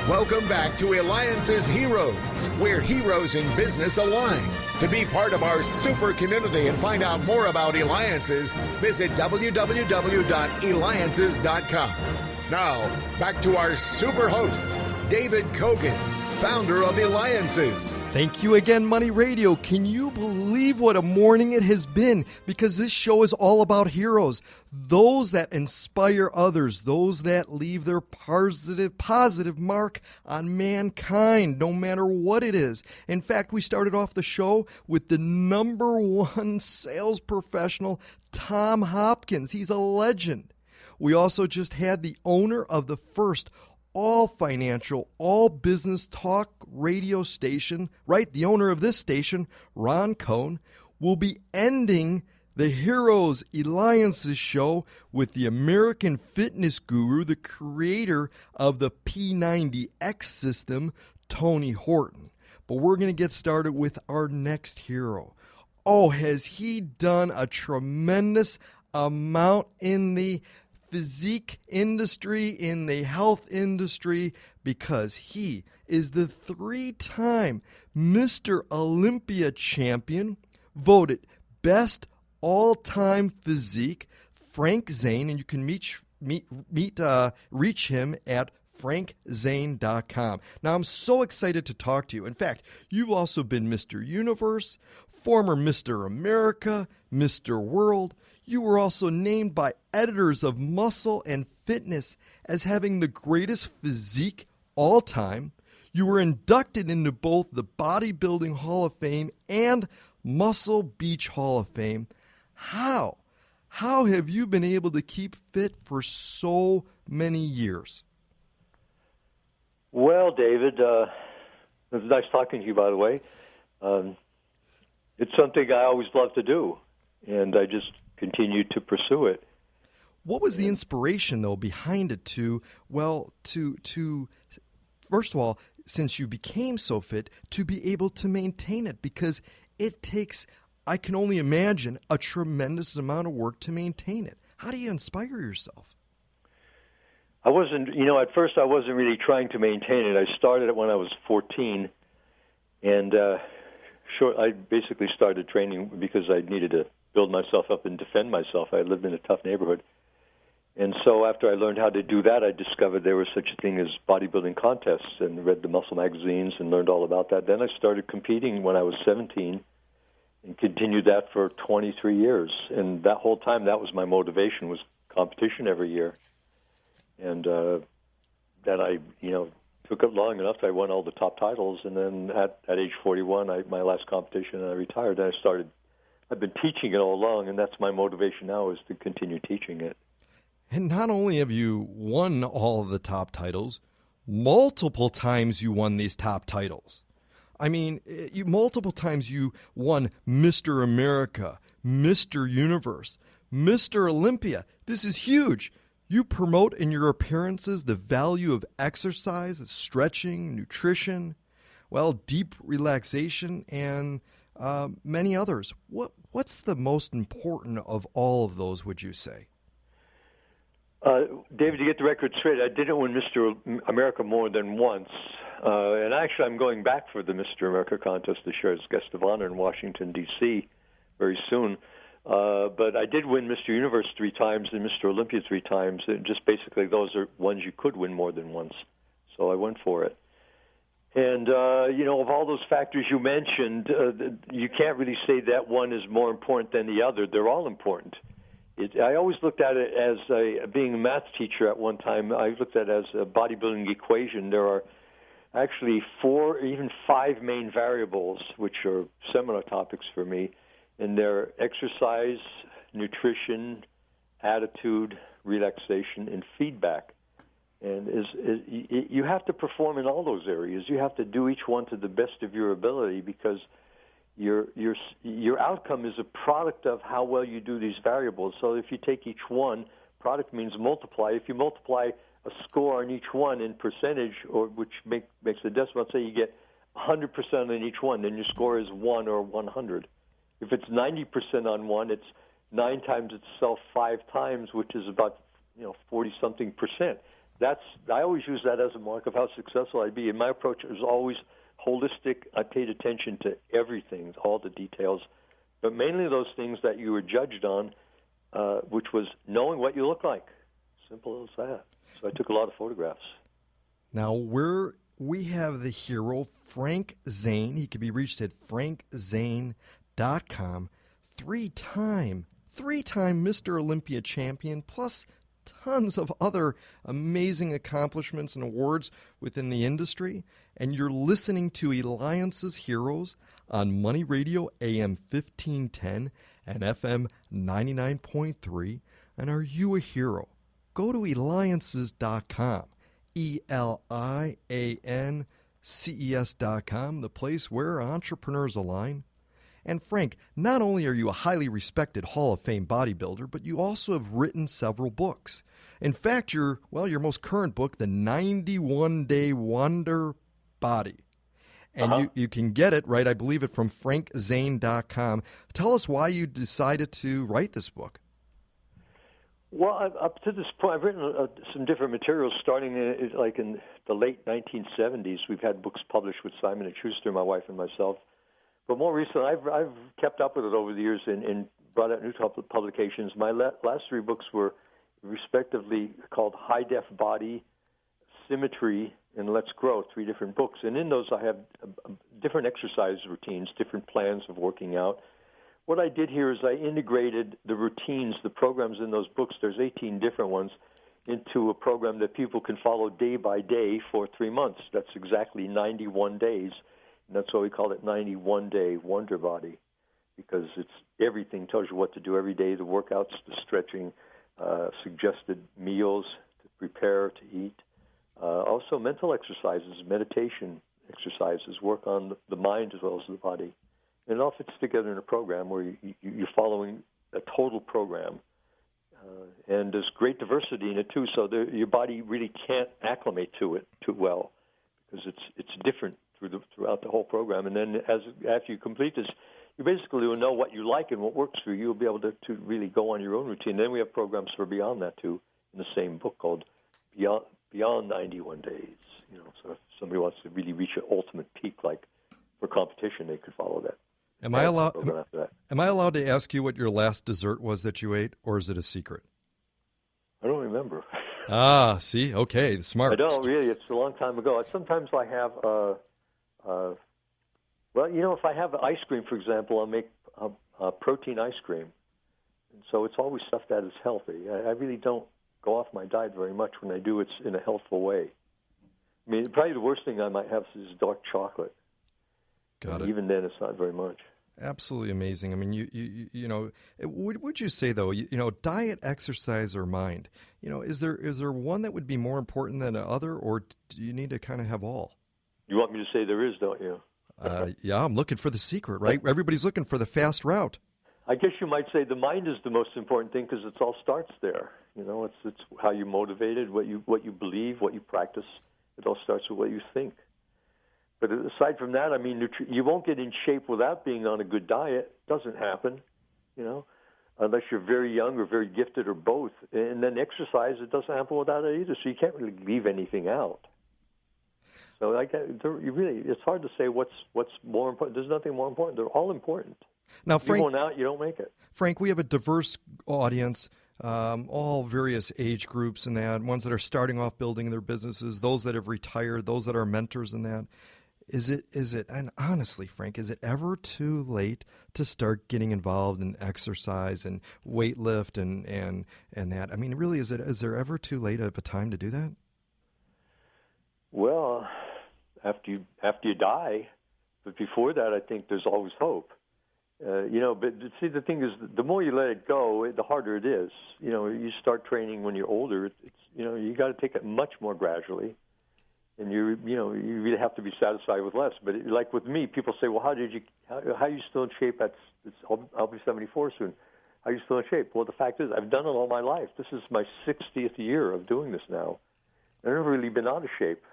Welcome back to Eliances Heroes, where heroes in business align. To be part of our super community and find out more about Eliances, visit www.Eliances.com. Now, back to our super host, David Cogan, founder of Eliances. Thank you again, Money Radio. Can you believe what a morning it has been? Because this show is all about heroes, those that inspire others, those that leave their positive mark on mankind, no matter what it is. In fact, we started off the show with the number one sales professional, Tom Hopkins. He's a legend. We also just had the owner of the first all financial, all business talk radio station, right? The owner of this station, Ron Cohn, will be ending the Heroes Eliances show with the American fitness guru, the creator of the P90X system, Tony Horton. But we're going to get started with our next hero. Oh, has he done a tremendous amount in the physique industry, in the health industry, because he is the three-time Mr. Olympia champion, voted best all-time physique, Frank Zane, and you can reach him at frankzane.com. Now, I'm so excited to talk to you. In fact, you've also been Mr. Universe, former Mr. America, Mr. World. You were also named by editors of Muscle and Fitness as having the greatest physique all time. You were inducted into both the Bodybuilding Hall of Fame and Muscle Beach Hall of Fame. How have you been able to keep fit for so many years? Well, David, it was nice talking to you, by the way. It's something I always love to do, and I just continue to pursue it. What was the inspiration, though, behind it to first of all, since you became so fit, to be able to maintain it? Because it takes, I can only imagine, a tremendous amount of work to maintain it. How do you inspire yourself? I wasn't, at first I wasn't really trying to maintain it. I started it when I was 14, and I basically started training because I needed to build myself up and defend myself. I lived in a tough neighborhood. And so after I learned how to do that, I discovered there was such a thing as bodybuilding contests and read the muscle magazines and learned all about that. Then I started competing when I was 17 and continued that for 23 years. And that whole time, that was my motivation, was competition every year. And then I, took it long enough. I won all the top titles. And then at age 41, my last competition, and I retired. Then I've been teaching it all along, and that's my motivation now, is to continue teaching it. And not only have you won all of the top titles, multiple times you won these top titles. I mean, multiple times you won Mr. America, Mr. Universe, Mr. Olympia. This is huge. You promote in your appearances the value of exercise, stretching, nutrition, deep relaxation, and many others. What's the most important of all of those, would you say? David, to get the record straight, I didn't win Mr. America more than once. And actually, I'm going back for the Mr. America contest this year as guest of honor in Washington, D.C. very soon. But I did win Mr. Universe 3 times and Mr. Olympia 3 times. And just basically, those are ones you could win more than once. So I went for it. And, of all those factors you mentioned, you can't really say that one is more important than the other. They're all important. I always looked at it as being a math teacher at one time. I looked at it as a bodybuilding equation. There are actually 4, even 5 main variables, which are seminar topics for me, and they're exercise, nutrition, attitude, relaxation, and feedback. And you have to perform in all those areas. You have to do each one to the best of your ability, because your outcome is a product of how well you do these variables. So if you take each one, product means multiply. If you multiply a score on each one in percentage, or which makes the decimal, say you get 100% on each one, then your score is 1 or 100. If it's 90% on one, it's 9 times itself 5 times, which is about 40-something percent. I always use that as a mark of how successful I'd be. And my approach is always holistic. I paid attention to everything, all the details, but mainly those things that you were judged on, which was knowing what you look like. Simple as that. So I took a lot of photographs. Now we have the hero, Frank Zane. He can be reached at frankzane.com. Three-time Mr. Olympia champion, plus tons of other amazing accomplishments and awards within the industry. And you're listening to Eliances Heroes on Money Radio AM 1510 and FM 99.3. And are you a hero? Go to Eliances.com. ELIANCES.com, the place where entrepreneurs align. And Frank, not only are you a highly respected Hall of Fame bodybuilder, but you also have written several books. In fact, your most current book, The 91-Day Wonder Body. And you can get it, right, I believe it from frankzane.com. Tell us why you decided to write this book. Well, up to this point, I've written some different materials starting in the late 1970s. We've had books published with Simon & Schuster, my wife and myself. But more recently, I've kept up with it over the years and brought out new publications. My last three books were respectively called High Def Body, Symmetry, and Let's Grow, three different books. And in those, I have different exercise routines, different plans of working out. What I did here is I integrated the routines, the programs in those books, there's 18 different ones, into a program that people can follow day by day for 3 months. That's exactly 91 days, and that's why we call it 91-Day Wonder Body, because it's everything, tells you what to do every day, the workouts, the stretching, suggested meals to prepare, to eat. Also mental exercises, meditation exercises, work on the mind as well as the body. And it all fits together in a program where you're following a total program. And there's great diversity in it, too, so your body really can't acclimate to it too well because it's different throughout the whole program. And then after you complete this, you basically will know what you like and what works for you. You'll be able to really go on your own routine. Then we have programs for beyond that, too, in the same book called Beyond 91 Days. So if somebody wants to really reach an ultimate peak, like for competition, they could follow that. Am I allowed to ask you what your last dessert was that you ate, or is it a secret? I don't remember. See? Okay, smart. I don't really. It's a long time ago. Sometimes I have, if I have ice cream, for example, I'll make protein ice cream. And so it's always stuff that is healthy. I really don't go off my diet very much. When I do, it's in a healthful way. I mean, probably the worst thing I might have is dark chocolate. Got it. Even then, it's not very much. Absolutely amazing. I mean, you know, would you say though, diet, exercise, or mind? Is there one that would be more important than the other, or do you need to kind of have all? You want me to say there is, don't you? Yeah, I'm looking for the secret, right? Everybody's looking for the fast route. I guess you might say the mind is the most important thing because it all starts there. It's how you're motivated, what you believe, what you practice. It all starts with what you think. But aside from that, I mean, you won't get in shape without being on a good diet. It doesn't happen, unless you're very young or very gifted or both. And then exercise, it doesn't happen without it either. So you can't really leave anything out. So it's hard to say what's more important. There's nothing more important. They're all important. Now, Frank, if you're going out, you don't make it. Frank, we have a diverse audience. All various age groups and that, ones that are starting off building their businesses, those that have retired, those that are mentors and that. Is it, and honestly, Frank, is it ever too late to start getting involved in exercise and weight lift and that? I mean, really, is there ever too late of a time to do that? Well, after you die, but before that, I think there's always hope. But see, the thing is, the more you let it go, the harder it is. You start training when you're older. You got to take it much more gradually, and you really have to be satisfied with less. But like with me, people say, "Well, how are you still in shape?" I'll be 74 soon. How are you still in shape? Well, the fact is, I've done it all my life. This is my 60th year of doing this now. I've never really been out of shape,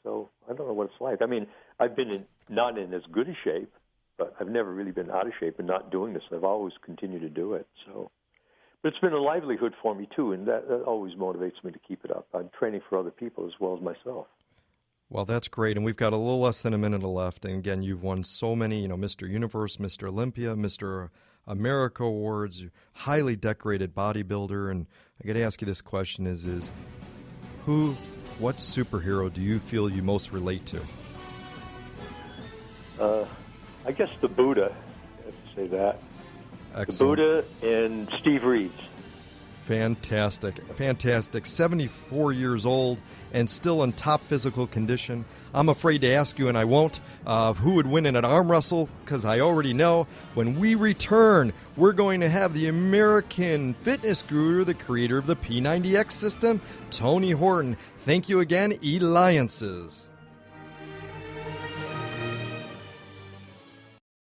so I don't know what it's like. I mean, I've been not in as good a shape. But I've never really been out of shape and not doing this. I've always continued to do it. So, But it's been a livelihood for me, too, and that always motivates me to keep it up. I'm training for other people as well as myself. Well, that's great, and we've got a little less than a minute left. And again, you've won so many, Mr. Universe, Mr. Olympia, Mr. America awards, highly decorated bodybuilder. And I got to ask you this question: what superhero do you feel you most relate to? I guess the Buddha. I have to say that. Excellent. The Buddha and Steve Reeves. Fantastic. 74 years old and still in top physical condition. I'm afraid to ask you, and I won't, who would win in an arm wrestle, because I already know. When we return, we're going to have the American fitness guru, the creator of the P90X system, Tony Horton. Thank you again, Eliances.